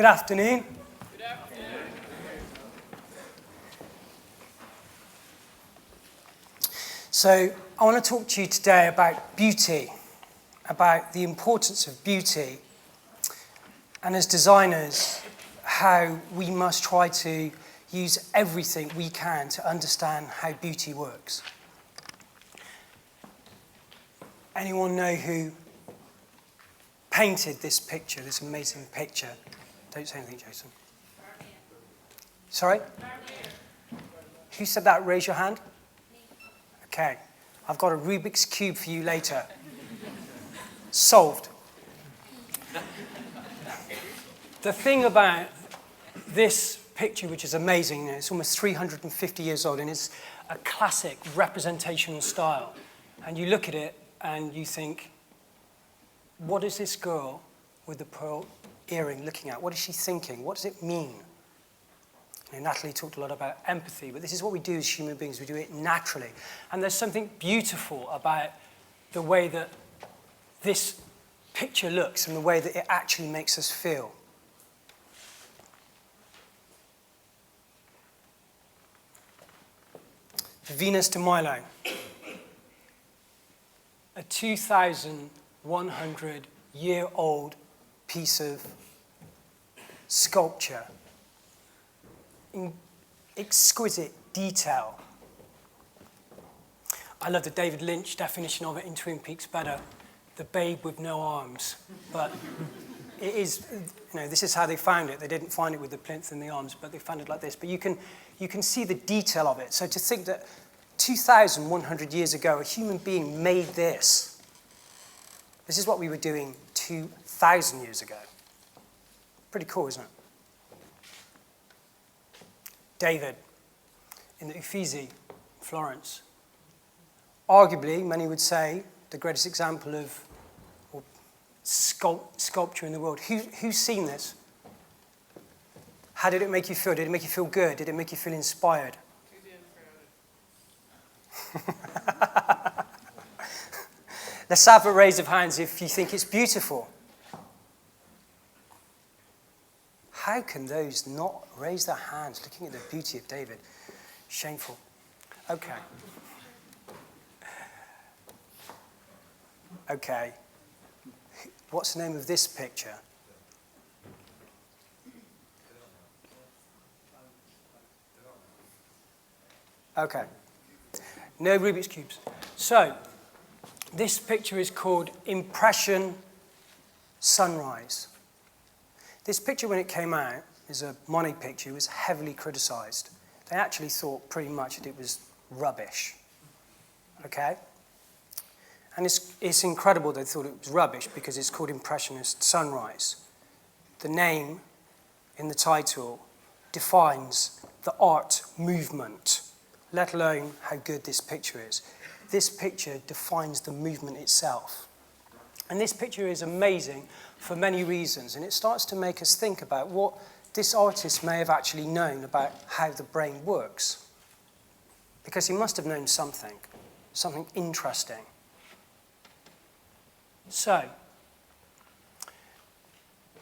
Good afternoon. Good afternoon. So I want to talk to you today about beauty, about the importance of beauty, and as designers, how we must try to use everything we can to understand how beauty works. Anyone know who painted this picture, this amazing picture? Don't say anything, Jason. Sorry? Who said that? Raise your hand. Okay. I've got a Rubik's Cube for you later. Solved. The thing about this picture, which is amazing, it's almost 350 years old, and it's a classic representational style. And you look at it and you think, what is this girl with the pearl earring looking at? What is she thinking? What does it mean? Natalie talked a lot about empathy, but this is what we do as human beings. We do it naturally. And there's something beautiful about the way that this picture looks and the way that it actually makes us feel. Venus de Milo, a 2,100-year-old piece of sculpture, in exquisite detail. I love the David Lynch definition of it in Twin Peaks better, the babe with no arms. But it is, this is how they found it. They didn't find it with the plinth and the arms, but they found it like this. But you can see the detail of it. So to think that 2,100 years ago, a human being made this. This is what we were doing 2,000 years ago. Pretty cool, isn't it? David, in the Uffizi, Florence. Arguably, many would say, the greatest example of sculpture in the world. Who's seen this? How did it make you feel? Did it make you feel good? Did it make you feel inspired? Let's have a raise of hands if you think it's beautiful. How can those not raise their hands looking at the beauty of David? Shameful. Okay. Okay. What's the name of this picture? Okay. No Rubik's Cubes. So, this picture is called Impression Sunrise. This picture, when it came out, is a Monet picture. It was heavily criticized. They actually thought pretty much that it was rubbish. Okay? And it's incredible they thought it was rubbish because it's called Impressionist Sunrise. The name in the title defines the art movement, let alone how good this picture is. This picture defines the movement itself. And this picture is amazing for many reasons, and it starts to make us think about what this artist may have actually known about how the brain works. Because he must have known something interesting. So,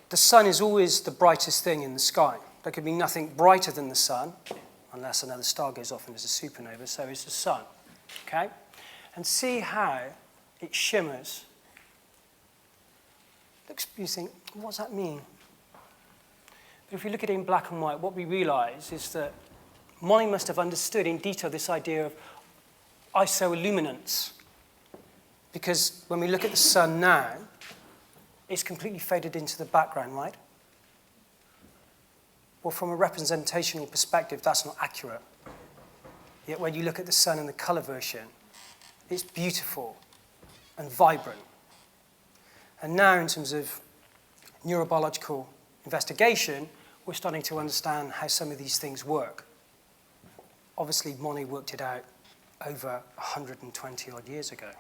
the sun is always the brightest thing in the sky. There could be nothing brighter than the sun, unless another star goes off and there's a supernova, so is the sun. Okay? And see how it shimmers. You think, what does that mean? But if we look at it in black and white, what we realize is that Monet must have understood in detail this idea of isoilluminance. Because when we look at the sun now, it's completely faded into the background, right? Well, from a representational perspective, that's not accurate. Yet when you look at the sun in the color version, it's beautiful and vibrant. And now, in terms of neurobiological investigation, we're starting to understand how some of these things work. Obviously, Monet worked it out over 120-odd years ago.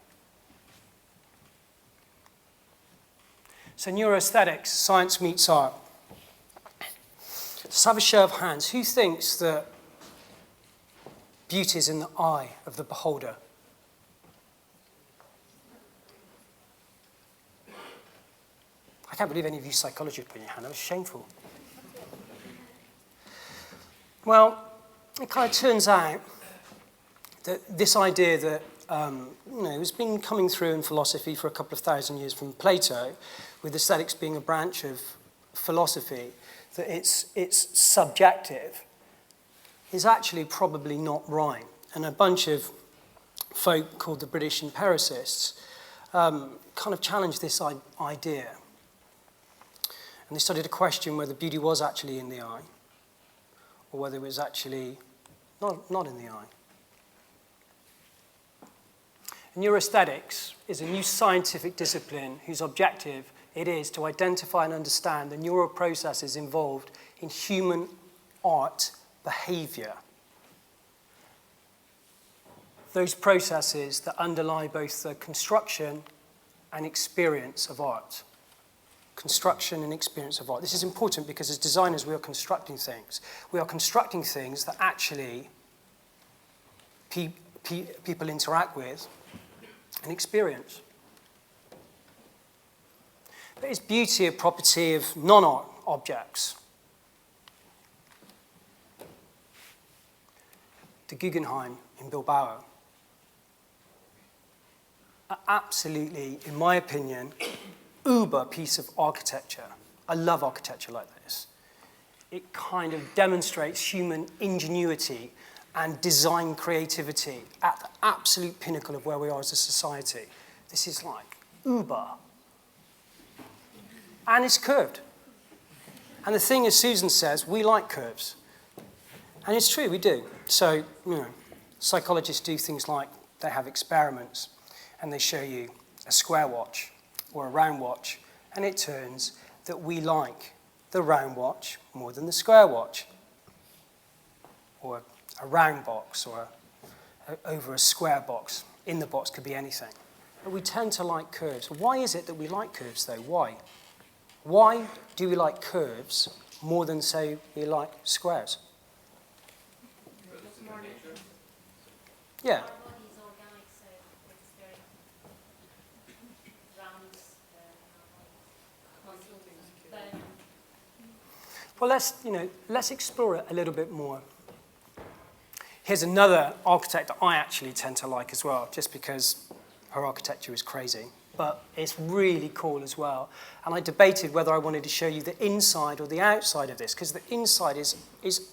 So neuroaesthetics, science meets art. Let's have a show of hands. Who thinks that beauty is in the eye of the beholder? I can't believe any of you psychologists put your hand. That was shameful. Well, it kind of turns out that this idea that has been coming through in philosophy for a couple of thousand years from Plato, with aesthetics being a branch of philosophy, that it's subjective, is actually probably not right. And a bunch of folk called the British empiricists kind of challenged this idea. And they started to question whether beauty was actually in the eye, or whether it was actually not in the eye. Neuroaesthetics is a new scientific discipline whose objective it is to identify and understand the neural processes involved in human art behavior. Those processes that underlie both the construction and experience of art. Construction and experience of art. This is important because as designers we are constructing things. We are constructing things that actually people interact with and experience. But is beauty a property of non-art objects? The Guggenheim in Bilbao. Absolutely, in my opinion, uber piece of architecture. I love architecture like this. It kind of demonstrates human ingenuity and design creativity at the absolute pinnacle of where we are as a society. This is like uber. And it's curved. And the thing, as Susan says, we like curves. And it's true, we do. So, psychologists do things like they have experiments and they show you a square watch or a round watch, and it turns that we like the round watch more than the square watch, or a round box, or over a square box. In the box could be anything. But we tend to like curves. Why is it that we like curves, though? Why? Why do we like curves more than, say, we like squares? Yeah. Well, let's explore it a little bit more. Here's another architect that I actually tend to like as well, just because her architecture is crazy, but it's really cool as well. And I debated whether I wanted to show you the inside or the outside of this, because the inside is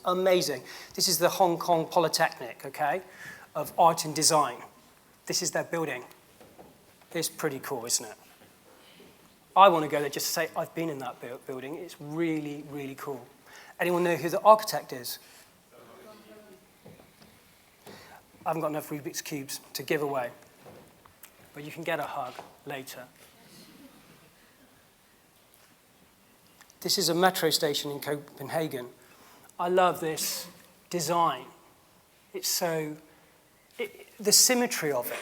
amazing. This is the Hong Kong Polytechnic, okay, of art and design. This is their building. It's pretty cool, isn't it? I want to go there just to say I've been in that building. It's really, really cool. Anyone know who the architect is? I haven't got enough Rubik's Cubes to give away, but you can get a hug later. This is a metro station in Copenhagen. I love this design. It's the symmetry of it.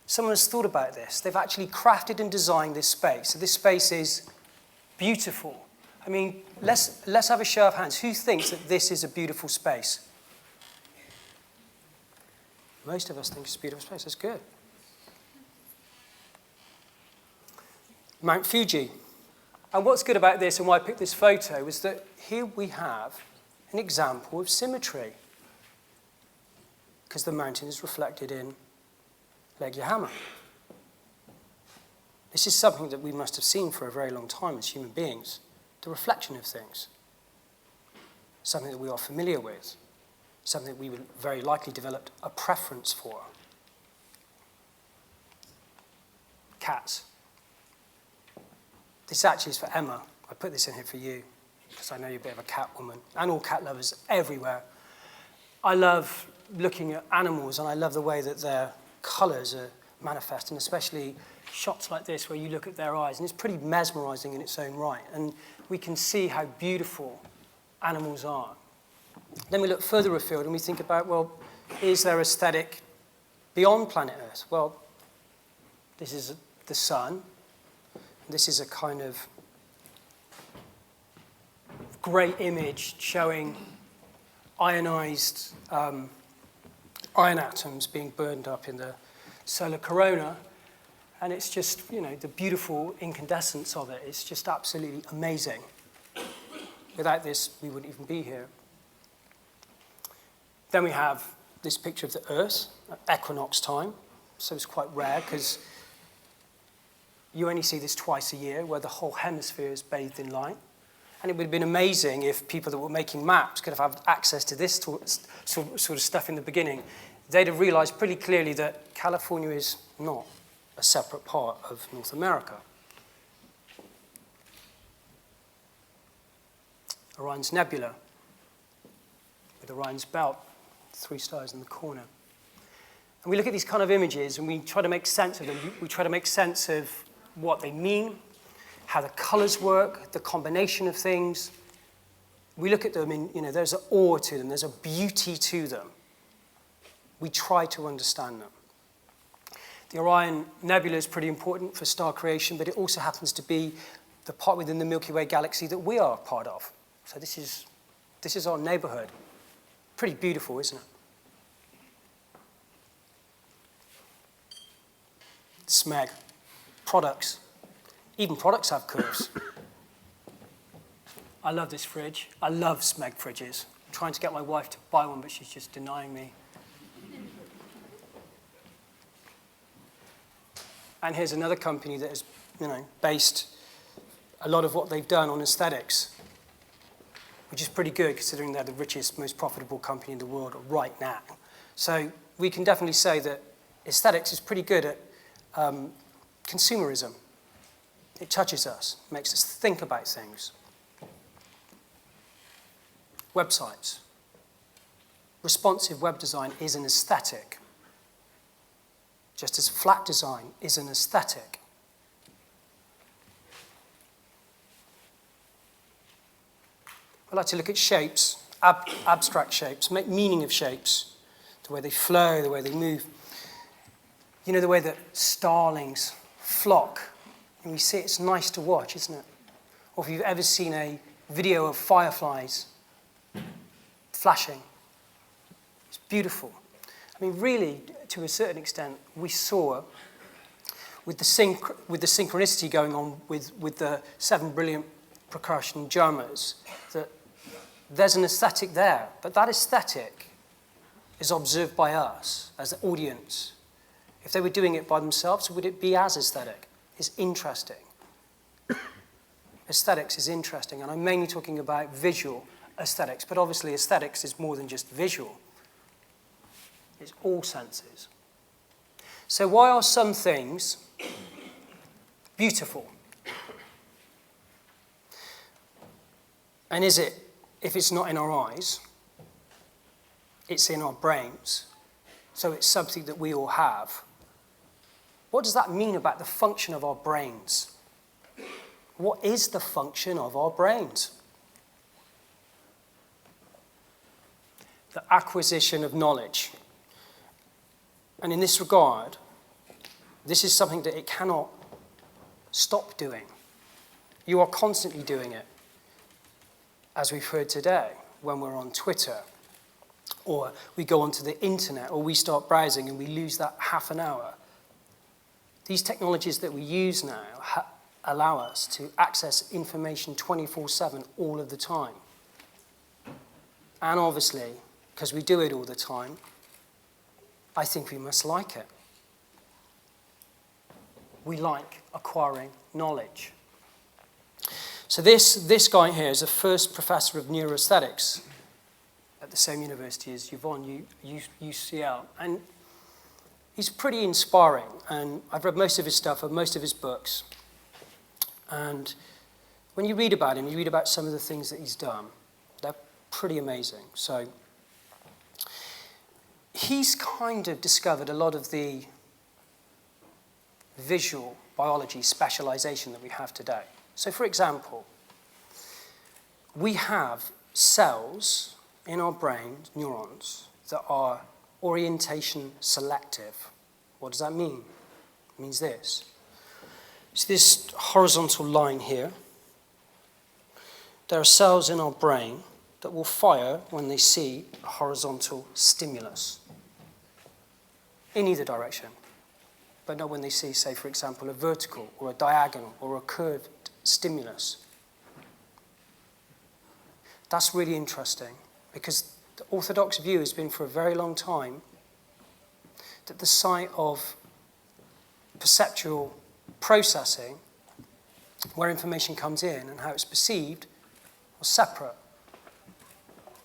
Someone has thought about this. They've actually crafted and designed this space. So this space is beautiful. I mean, let's have a show of hands. Who thinks that this is a beautiful space? Most of us think it's a beautiful space. That's good. Mount Fuji. And what's good about this and why I picked this photo is that here we have an example of symmetry, because the mountain is reflected in Lake Yahama. This is something that we must have seen for a very long time as human beings, the reflection of things. Something that we are familiar with, something that we would very likely develop a preference for. Cats. This actually is for Emma. I put this in here for you, because I know you're a bit of a cat woman, and all cat lovers everywhere. I love looking at animals, and I love the way that their colours are manifest, and especially shots like this where you look at their eyes, and it's pretty mesmerizing in its own right, and we can see how beautiful animals are. Then we look further afield and we think about, well, is there aesthetic beyond planet Earth? Well, this is the sun. This is a kind of great image showing ionized iron atoms being burned up in the solar corona. And it's just, the beautiful incandescence of it. It's just absolutely amazing. Without this, we wouldn't even be here. Then we have this picture of the Earth at equinox time. So it's quite rare because you only see this twice a year where the whole hemisphere is bathed in light. And it would have been amazing if people that were making maps could have had access to this sort of stuff in the beginning. They'd have realized pretty clearly that California is not a separate part of North America. Orion's Nebula, with Orion's Belt, 3 stars in the corner. And we look at these kind of images and we try to make sense of them. We try to make sense of what they mean, how the colors work, the combination of things. We look at them and, there's an awe to them, there's a beauty to them. We try to understand them. The Orion Nebula is pretty important for star creation, but it also happens to be the part within the Milky Way galaxy that we are part of. So this is our neighborhood. Pretty beautiful, isn't it? SMEG. Products. Even products have curves. I love this fridge. I love SMEG fridges. I'm trying to get my wife to buy one, but she's just denying me. And here's another company that has, based a lot of what they've done on aesthetics, which is pretty good considering they're the richest, most profitable company in the world right now. So we can definitely say that aesthetics is pretty good at consumerism. It touches us, makes us think about things. Websites. Responsive web design is an aesthetic, just as flat design is an aesthetic. I like to look at shapes, abstract shapes, make meaning of shapes, the way they flow, the way they move. The way that starlings flock, and we see it's nice to watch, isn't it? Or if you've ever seen a video of fireflies flashing, it's beautiful. I mean, really, to a certain extent, we saw, with the synchronicity going on with the 7 brilliant percussion drummers, that there's an aesthetic there. But that aesthetic is observed by us as the audience. If they were doing it by themselves, would it be as aesthetic? It's interesting. Aesthetics is interesting, and I'm mainly talking about visual aesthetics, but obviously aesthetics is more than just visual. It's all senses. So why are some things beautiful? And is it, if it's not in our eyes, it's in our brains, so it's something that we all have. What does that mean about the function of our brains? What is the function of our brains? The acquisition of knowledge. And in this regard, this is something that it cannot stop doing. You are constantly doing it, as we've heard today, when we're on Twitter, or we go onto the internet, or we start browsing and we lose that half an hour. These technologies that we use now allow us to access information 24/7 all of the time. And obviously, because we do it all the time, I think we must like it. We like acquiring knowledge. So this guy here is a first professor of neuroaesthetics at the same university as Yvonne, UCL. And he's pretty inspiring. And I've read most of his stuff, most of his books. And when you read about him, you read about some of the things that he's done. They're pretty amazing. So he's kind of discovered a lot of the visual biology specialization that we have today. So for example, we have cells in our brain, neurons, that are orientation selective. What does that mean? It means this. It's this horizontal line here. There are cells in our brain that will fire when they see a horizontal stimulus in either direction, but not when they see, say, for example, a vertical or a diagonal or a curved stimulus. That's really interesting because The orthodox view has been for a very long time that the site of perceptual processing, where information comes in and how it's perceived, are separate.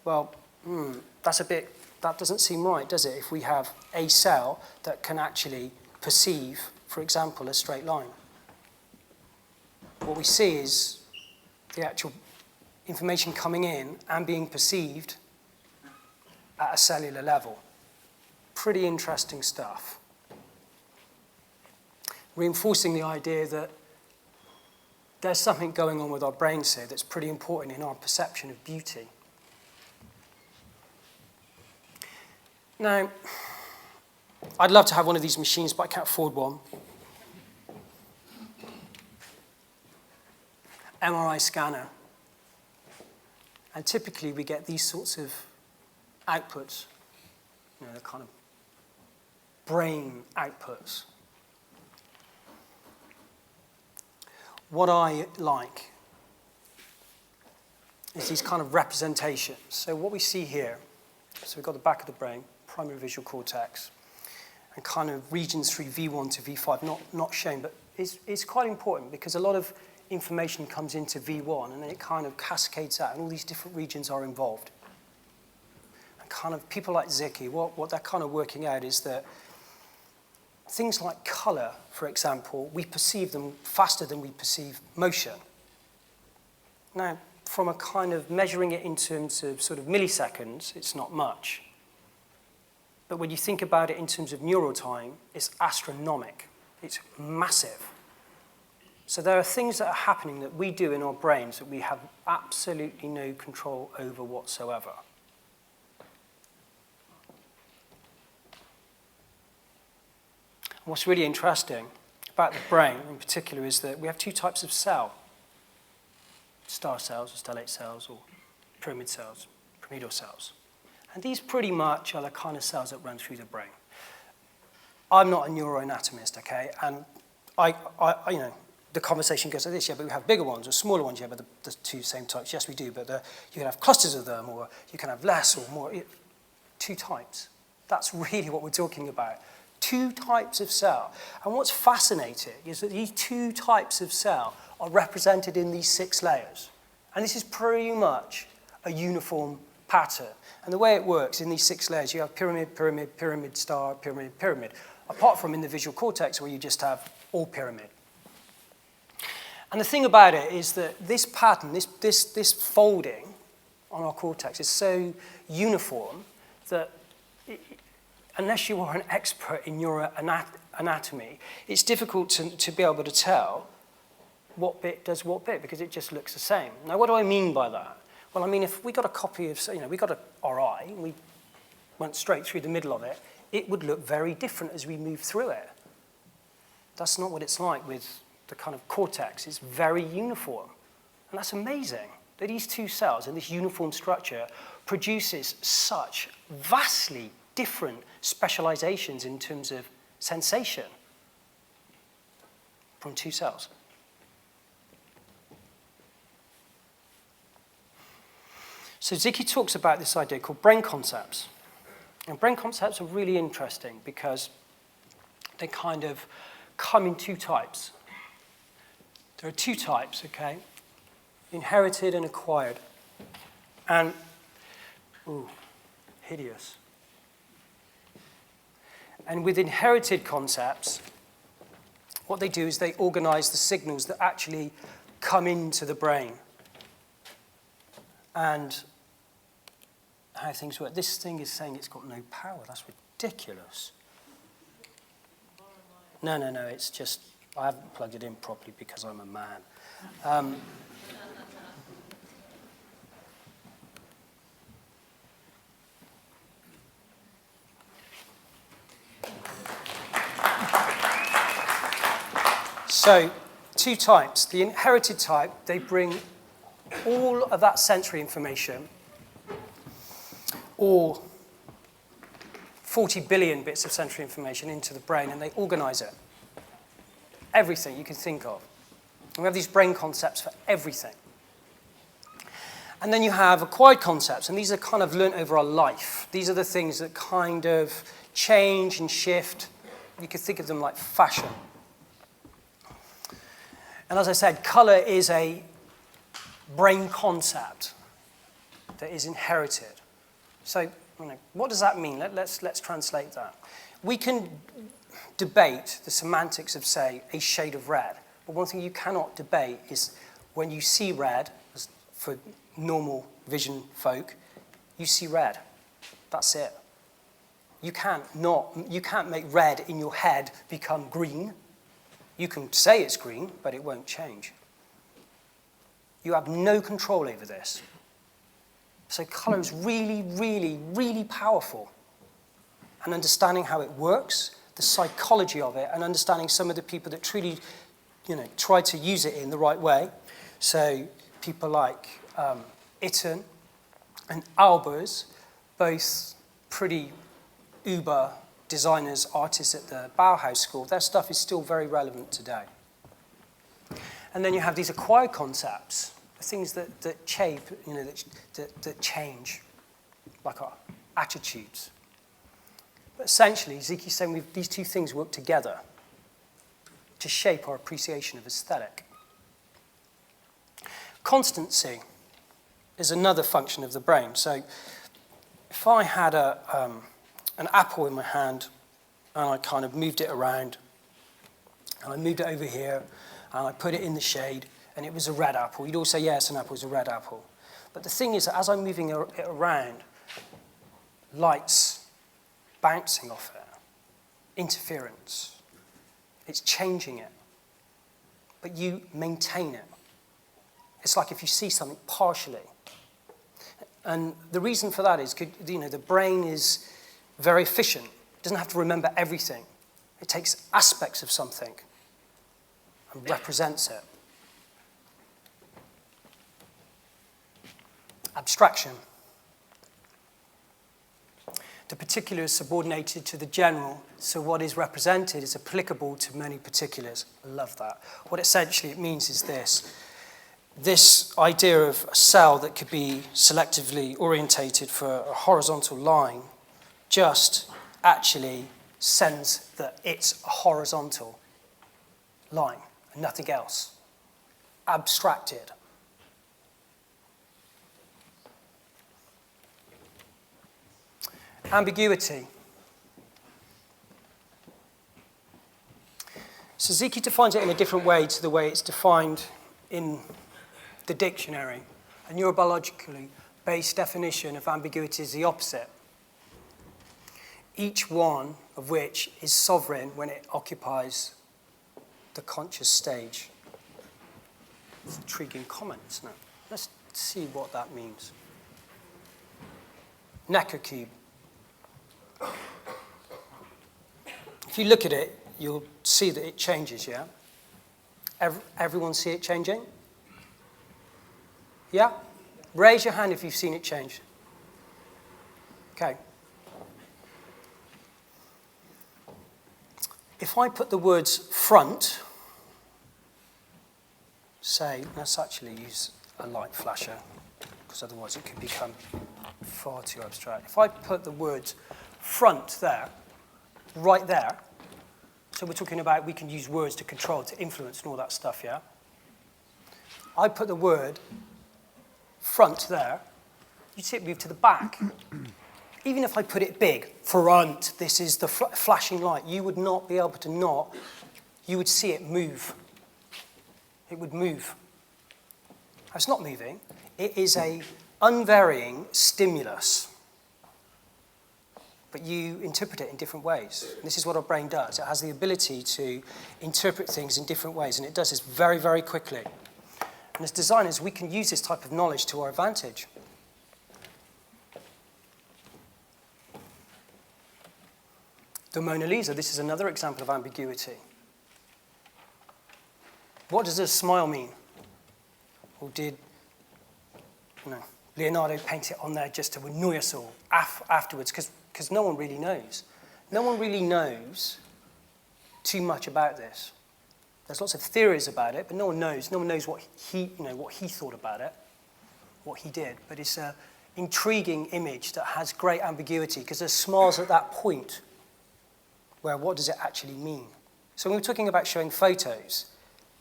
Well, that doesn't seem right, does it, if we have a cell that can actually perceive, for example, a straight line. What we see is the actual information coming in and being perceived at a cellular level. Pretty interesting stuff. Reinforcing the idea that there's something going on with our brains here that's pretty important in our perception of beauty. Now, I'd love to have one of these machines, but I can't afford one. MRI scanner. And typically we get these sorts of outputs, the kind of brain outputs. What I like is these kind of representations. So what we see here, so we've got the back of the brain, primary visual cortex, and kind of regions through V1 to V5, not shown, but it's quite important because a lot of information comes into V1 and then it kind of cascades out and all these different regions are involved. And kind of people like Zicki, what they're kind of working out is that things like color, for example, we perceive them faster than we perceive motion. Now, from a kind of measuring it in terms of sort of milliseconds, it's not much. But when you think about it in terms of neural time, it's astronomical. It's massive. So there are things that are happening that we do in our brains that we have absolutely no control over whatsoever. What's really interesting about the brain in particular is that we have two types of cell. Star cells, or stellate cells, or pyramid cells, pyramidal cells. And these pretty much are the kind of cells that run through the brain. I'm not a neuroanatomist, okay? And the conversation goes like this, yeah, but we have bigger ones or smaller ones, yeah, but the two same types, yes, we do, but you can have clusters of them, or you can have less or more. Two types. That's really what we're talking about. Two types of cell. And what's fascinating is that these two types of cell are represented in these 6 layers. And this is pretty much a uniform pattern. And the way it works in these 6 layers, you have pyramid, pyramid, pyramid, star, pyramid, pyramid, apart from in the visual cortex where you just have all pyramid. And the thing about it is that this pattern, this folding on our cortex is so uniform that unless you are an expert in neuroanatomy, it's difficult to be able to tell what bit does what bit because it just looks the same. Now, what do I mean by that? Well, I mean, if we got a copy of, we got our eye, and we went straight through the middle of it, it would look very different as we move through it. That's not what it's like with the kind of cortex. It's very uniform. And that's amazing that these two cells and this uniform structure produces such vastly different specializations in terms of sensation from two cells. So Zicki talks about this idea called brain concepts. And brain concepts are really interesting because they kind of come in two types. There are two types, okay? Inherited and acquired. And, hideous. And with inherited concepts, what they do is they organize the signals that actually come into the brain. And how things work. This thing is saying it's got no power. That's ridiculous. No, it's just, I haven't plugged it in properly because I'm a man. So, two types. The inherited type, they bring all of that sensory information, or 40 billion bits of sensory information into the brain, and they organize it. Everything you can think of. And we have these brain concepts for everything. And then you have acquired concepts, and these are kind of learnt over our life. These are the things that kind of change and shift. You could think of them like fashion. And as I said, colour is a brain concept that is inherited. So, what does that mean? Let's translate that. We can debate the semantics of, say, a shade of red. But one thing you cannot debate is when you see red, as for normal vision folk, you see red. That's it. You can't make red in your head become green. You can say it's green, but it won't change. You have no control over this. So colour is really, really, really powerful. And understanding how it works, the psychology of it, and understanding some of the people that truly, try to use it in the right way. So people like Itten and Albers, both pretty uber designers, artists at the Bauhaus School, their stuff is still very relevant today. And then you have these acquired concepts, things that shape, that change, like our attitudes. But essentially, Zeki's saying these two things work together to shape our appreciation of aesthetic. Constancy is another function of the brain. So if I had an apple in my hand, and I kind of moved it around, and I moved it over here, and I put it in the shade, and it was a red apple. You'd all say, yes, an apple is a red apple. But the thing is that as I'm moving it around, light's bouncing off it, interference. It's changing it. But you maintain it. It's like if you see something partially. And the reason for that is, the brain is very efficient. It doesn't have to remember everything. It takes aspects of something and represents it. Abstraction. The particular is subordinated to the general, so what is represented is applicable to many particulars. I love that. What essentially it means is this. This idea of a cell that could be selectively orientated for a horizontal line just actually sends that it's a horizontal line and nothing else. Abstracted. Ambiguity. So Zeki defines it in a different way to the way it's defined in the dictionary. A neurobiologically based definition of ambiguity is the opposite. Each one of which is sovereign when it occupies the conscious stage. It's an intriguing comment, isn't it? Let's see what that means. Necker cube. If you look at it, you'll see that it changes, yeah? Everyone see it changing? Yeah? Raise your hand if you've seen it change. Okay. If I put the words front, say, let's actually use a light flasher, because otherwise it could become far too abstract. If I put the words front there, right there, so we're talking about we can use words to control, to influence and all that stuff, yeah? I put the word front there, you'd see it move to the back. Even if I put it big, front, this is the flashing light, you would not be able to not, you would see it move. It would move. It's not moving. It is a unvarying stimulus. But you interpret it in different ways. And this is what our brain does. It has the ability to interpret things in different ways, and it does this very, very quickly. And as designers, we can use this type of knowledge to our advantage. The Mona Lisa, this is another example of ambiguity. What does a smile mean? Or did Leonardo paint it on there just to annoy us all afterwards? Because no one really knows. No one really knows too much about this. There's lots of theories about it, but no one knows. No one knows what he thought about it. what he did, but it's an intriguing image that has great ambiguity because there's smiles at that point where what does it actually mean? So when we're talking about showing photos,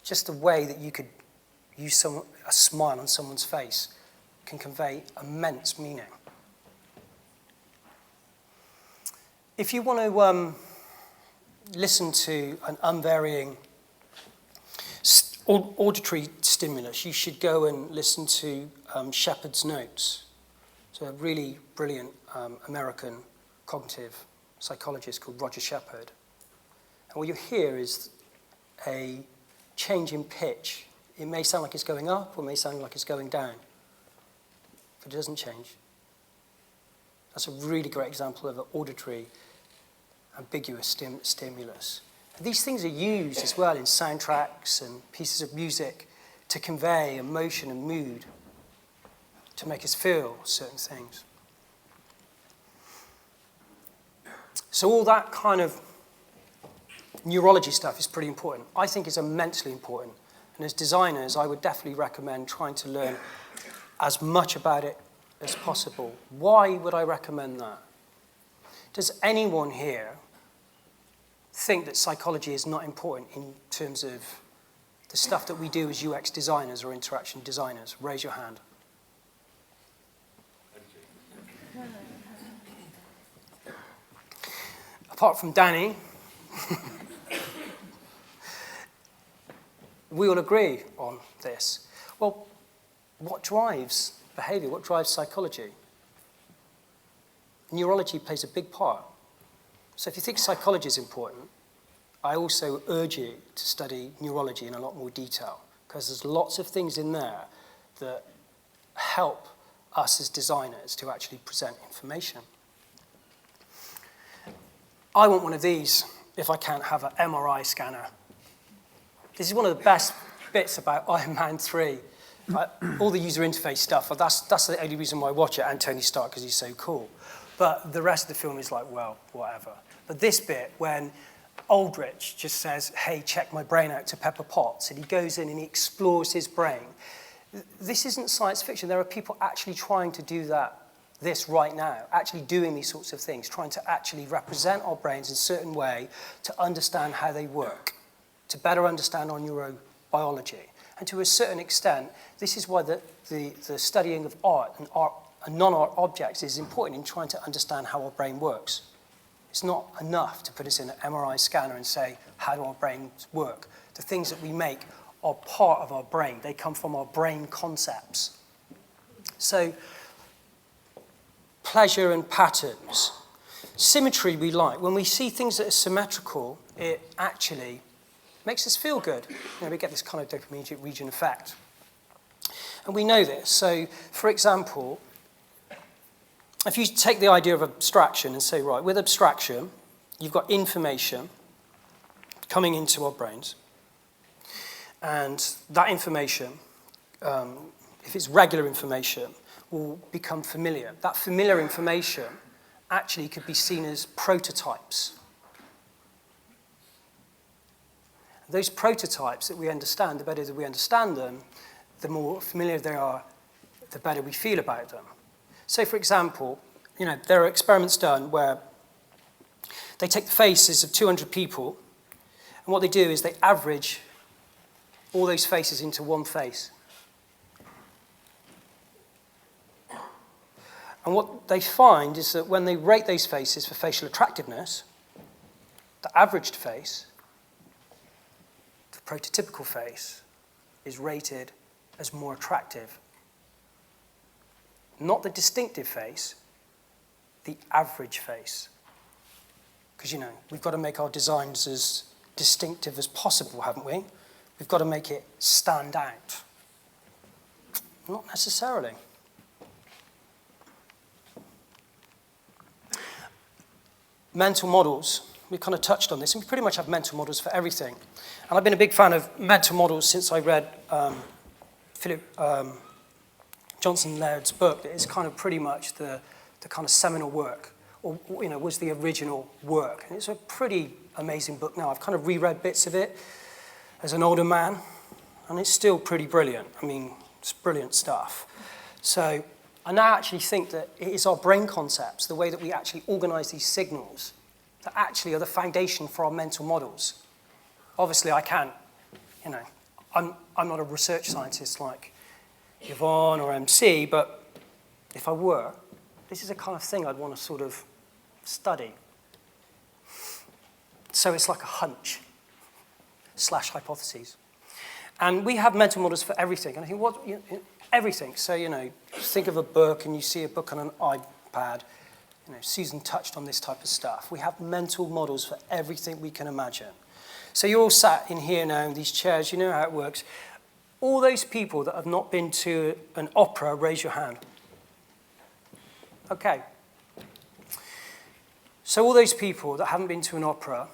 just the way that you could use a smile on someone's face can convey immense meaning. If you want to listen to an unvarying auditory stimulus, you should go and listen to Shepard's Notes. So a really brilliant American cognitive psychologist called Roger Shepard. And what you hear is a change in pitch. It may sound like it's going up or it may sound like it's going down, but it doesn't change. That's a really great example of an auditory ambiguous stimulus. And these things are used as well in soundtracks and pieces of music to convey emotion and mood, to make us feel certain things. So all that kind of neurology stuff is pretty important. I think it's immensely important. And as designers, I would definitely recommend trying to learn as much about it as possible. Why would I recommend that? Does anyone here think that psychology is not important in terms of the stuff that we do as UX designers or interaction designers? Raise your hand. Apart from Danny, we all agree on this. Well, what drives behavior? What drives psychology? Neurology plays a big part. So if you think psychology is important, I also urge you to study neurology in a lot more detail, because there's lots of things in there that help us as designers to actually present information. I want one of these if I can't have an MRI scanner. This is one of the best bits about Iron Man 3. All the user interface stuff, that's the only reason why I watch it, and Tony Stark, because he's so cool. But the rest of the film is like, well, whatever. But this bit, when Aldrich just says, hey, check my brain out to Pepper Potts, and he goes in and he explores his brain. This isn't science fiction. There are people actually trying to do this right now, actually doing these sorts of things, trying to actually represent our brains in a certain way to understand how they work, to better understand our neurobiology. And to a certain extent, this is why the studying of art and non-art objects is important in trying to understand how our brain works. It's not enough to put us in an MRI scanner and say, how do our brains work? The things that we make are part of our brain. They come from our brain concepts. So, pleasure and patterns. Symmetry we like. When we see things that are symmetrical, it actually makes us feel good. We get this kind of dopaminergic region effect. And we know this. So, for example, if you take the idea of abstraction and say, right, with abstraction, you've got information coming into our brains. And that information, if it's regular information, will become familiar. That familiar information actually could be seen as prototypes. Those prototypes that we understand, the better that we understand them, the more familiar they are, the better we feel about them. So, for example, there are experiments done where they take the faces of 200 people, and what they do is they average all those faces into one face. And what they find is that when they rate those faces for facial attractiveness, the averaged face, the prototypical face, is rated as more attractive. Not the distinctive face, the average face. Because, we've got to make our designs as distinctive as possible, haven't we? We've got to make it stand out. Not necessarily. Mental models. We kind of touched on this, and we pretty much have mental models for everything. And I've been a big fan of mental models since I read Philip Johnson Laird's book. That is kind of pretty much the kind of seminal work, or was the original work. And it's a pretty amazing book now. I've kind of reread bits of it as an older man, and it's still pretty brilliant. I mean, it's brilliant stuff. So I now actually think that it is our brain concepts, the way that we actually organize these signals, that actually are the foundation for our mental models. Obviously, I can't, I'm not a research scientist like Yvonne or MC, but if I were, this is a kind of thing I'd want to sort of study. So it's like a hunch / hypotheses. And we have mental models for everything. And I think everything. So, think of a book and you see a book on an iPad. Susan touched on this type of stuff. We have mental models for everything we can imagine. So you're all sat in here now in these chairs. You know how it works. All those people that have not been to an opera, raise your hand. Okay. So all those people that haven't been to an opera,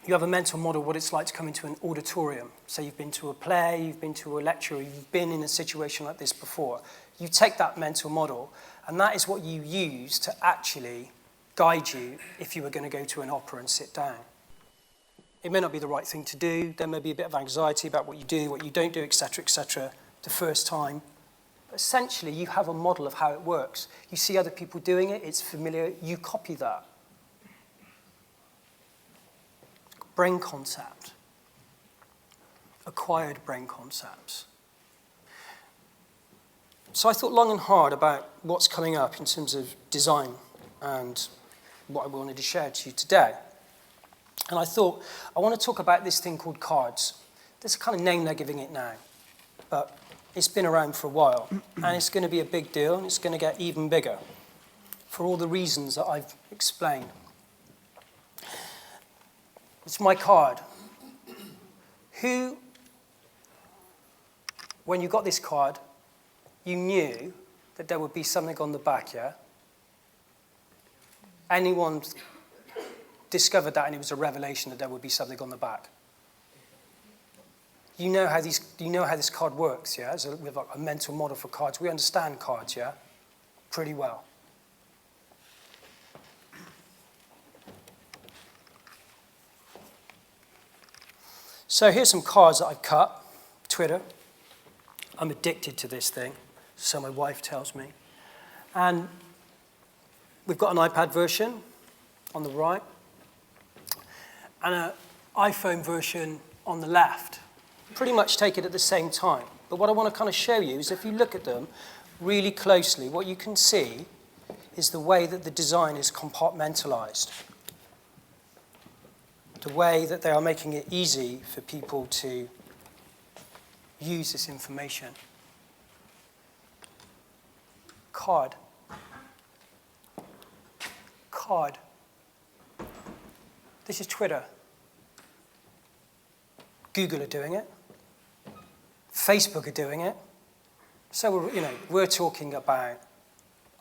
you have a mental model what it's like to come into an auditorium. So you've been to a play, you've been to a lecture, you've been in a situation like this before. You take that mental model, and that is what you use to actually guide you if you were going to go to an opera and sit down. It may not be the right thing to do. There may be a bit of anxiety about what you do, what you don't do, etc., the first time. But essentially, you have a model of how it works. You see other people doing it, it's familiar, you copy that. Brain concept. Acquired brain concepts. So I thought long and hard about what's coming up in terms of design and what I wanted to share to you today. And I thought, I want to talk about this thing called cards. That's the kind of name they're giving it now. But it's been around for a while. And it's going to be a big deal, and it's going to get even bigger for all the reasons that I've explained. It's my card. Who, when you got this card, you knew that there would be something on the back, yeah? Anyone discovered that and it was a revelation that there would be something on the back? You know how this card works, yeah? We have a mental model for cards. We understand cards, yeah? Pretty well. So here's some cards that I've cut. Twitter. I'm addicted to this thing, so my wife tells me. And we've got an iPad version on the right and an iPhone version on the left. Pretty much taken at the same time. But what I want to kind of show you is if you look at them really closely, what you can see is the way that the design is compartmentalized. The way that they are making it easy for people to use this information. Card. Card. This is Twitter. Google are doing it. Facebook are doing it. So we're talking about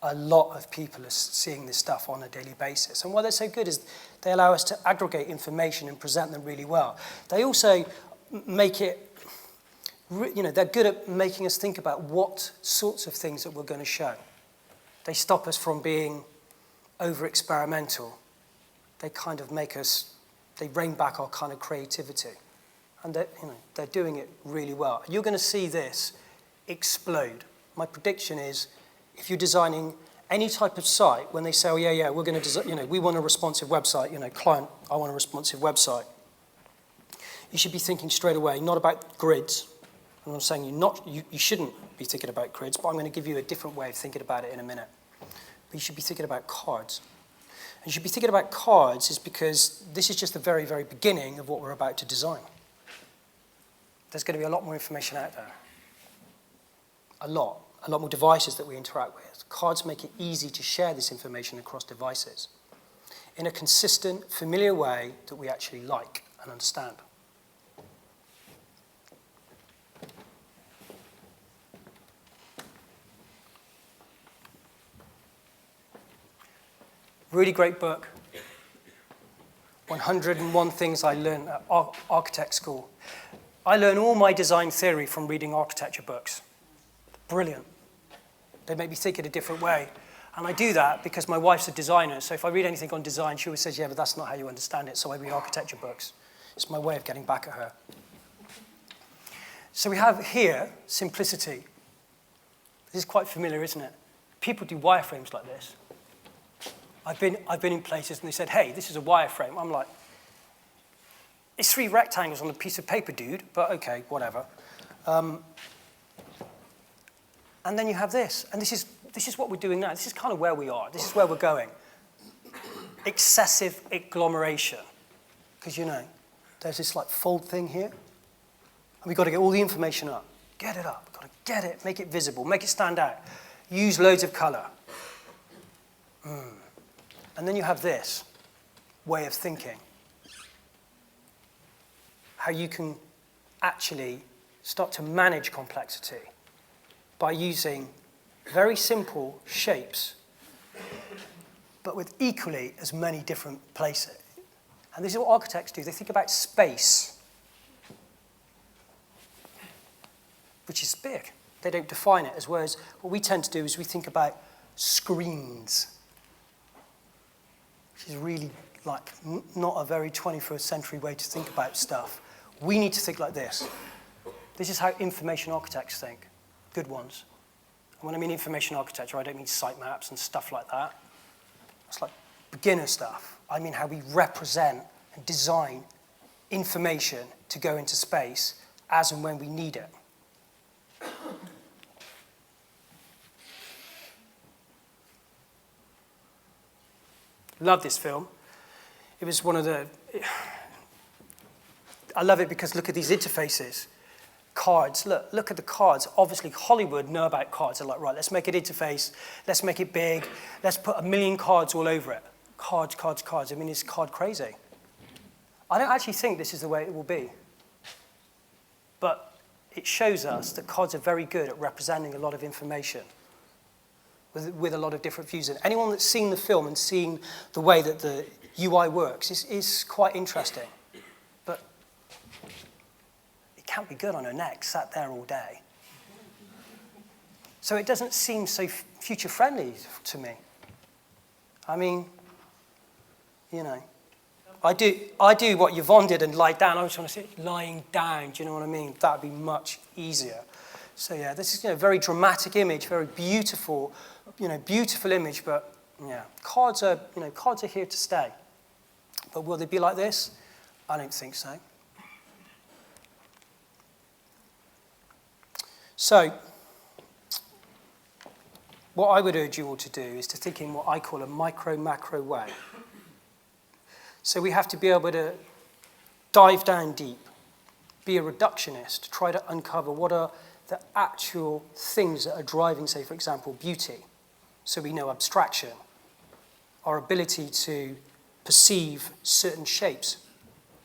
a lot of people are seeing this stuff on a daily basis. And why they're so good is they allow us to aggregate information and present them really well. They also make it, they're good at making us think about what sorts of things that we're going to show. They stop us from being over-experimental. They kind of make us, they rein back our kind of creativity. And they're doing it really well. You're going to see this explode. My prediction is, if you're designing any type of site, when they say, oh, yeah, we're going to design, we want a responsive website, client, I want a responsive website, you should be thinking straight away, not about grids. And I'm saying you shouldn't be thinking about grids, but I'm going to give you a different way of thinking about it in a minute. But you should be thinking about cards. And you should be thinking about cards is because this is just the very, very beginning of what we're about to design. There's going to be a lot more information out there. A lot more devices that we interact with. Cards make it easy to share this information across devices in a consistent, familiar way that we actually like and understand. Really great book. 101 Things I Learned at Architect School. I learn all my design theory from reading architecture books. Brilliant. They make me think in a different way. And I do that because my wife's a designer, so if I read anything on design, she always says, yeah, but that's not how you understand it, so I read architecture books. It's my way of getting back at her. So we have here simplicity. This is quite familiar, isn't it? People do wireframes like this. I've been in places and they said, hey, this is a wireframe. I'm like, it's 3 rectangles on a piece of paper, dude, but okay, whatever. And then you have this, and this is what we're doing now. This is kind of where we are. This is where we're going. Excessive agglomeration. Because, there's this like fold thing here, and we've got to get all the information up. Get it up. We've got to get it, make it visible, make it stand out. Use loads of color. And then you have this way of thinking. How you can actually start to manage complexity by using very simple shapes, but with equally as many different places. And this is what architects do. They think about space, which is big. They don't define it, as well as what we tend to do is we think about screens, which is really like not a very 21st century way to think about stuff. We need to think like this. This is how information architects think, good ones. And when I mean information architecture, I don't mean site maps and stuff like that. It's like beginner stuff. I mean how we represent and design information to go into space as and when we need it. Love this film. It was one of the... I love it because look at these interfaces. Cards, look at the cards. Obviously, Hollywood know about cards. They're like, right, let's make an interface. Let's make it big. Let's put 1 million cards all over it. Cards, cards, cards. I mean, it's card crazy. I don't actually think this is the way it will be. But it shows us that cards are very good at representing a lot of information with a lot of different views. And anyone that's seen the film and seen the way that the UI works is quite interesting. But it can't be good on a neck, sat there all day. So it doesn't seem so future-friendly to me. I mean, I do what Yvonne did and lie down. I was trying to say lying down, do you know what I mean? That would be much easier. So yeah, this is a very dramatic image, very beautiful, beautiful image, but yeah, cards are here to stay. But will they be like this? I don't think so. So, what I would urge you all to do is to think in what I call a micro-macro way. So we have to be able to dive down deep, be a reductionist, try to uncover what are the actual things that are driving, say, for example, beauty. So we know abstraction, our ability to perceive certain shapes,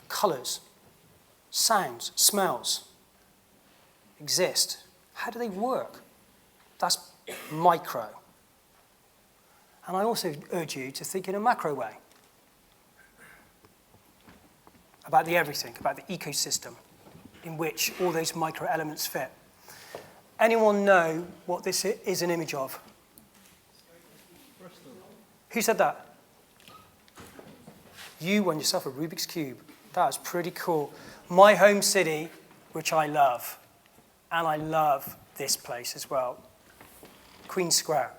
colors, sounds, smells exist. How do they work? That's micro. And I also urge you to think in a macro way about the everything, about the ecosystem in which all those micro elements fit. Anyone know what this is an image of? Who said that? You won yourself a Rubik's Cube. That was pretty cool. My home city, which I love, and I love this place as well, Queen Square.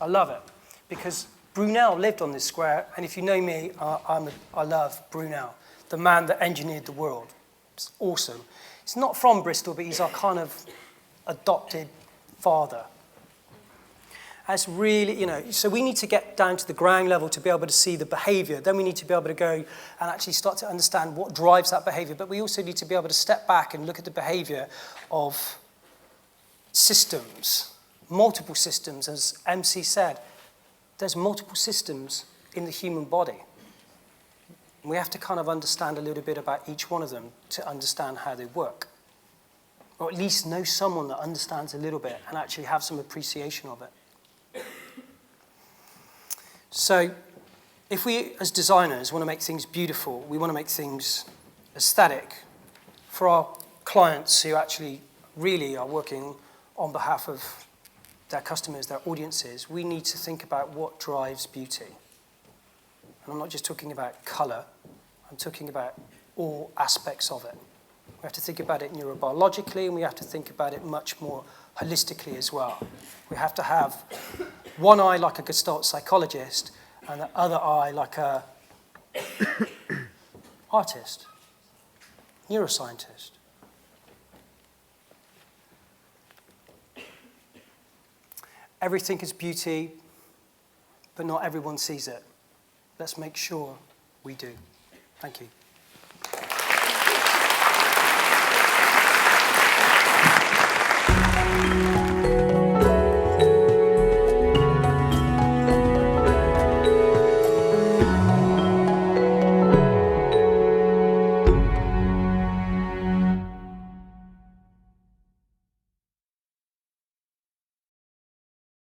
I love it because Brunel lived on this square, and if you know me, I love Brunel, the man that engineered the world. It's awesome. He's not from Bristol, but he's our kind of adopted father. That's really, so we need to get down to the ground level to be able to see the behavior. Then we need to be able to go and actually start to understand what drives that behavior. But we also need to be able to step back and look at the behavior of systems, multiple systems. As MC said, there's multiple systems in the human body. We have to kind of understand a little bit about each one of them to understand how they work. Or at least know someone that understands a little bit and actually have some appreciation of it. So if we, as designers, want to make things beautiful, we want to make things aesthetic for our clients who actually really are working on behalf of their customers, their audiences, we need to think about what drives beauty. And I'm not just talking about color, I'm talking about all aspects of it. We have to think about it neurobiologically, and we have to think about it much more holistically as well. We have to have one eye like a Gestalt psychologist and the other eye like a artist, neuroscientist. Everything is beauty, but not everyone sees it. Let's make sure we do. Thank you.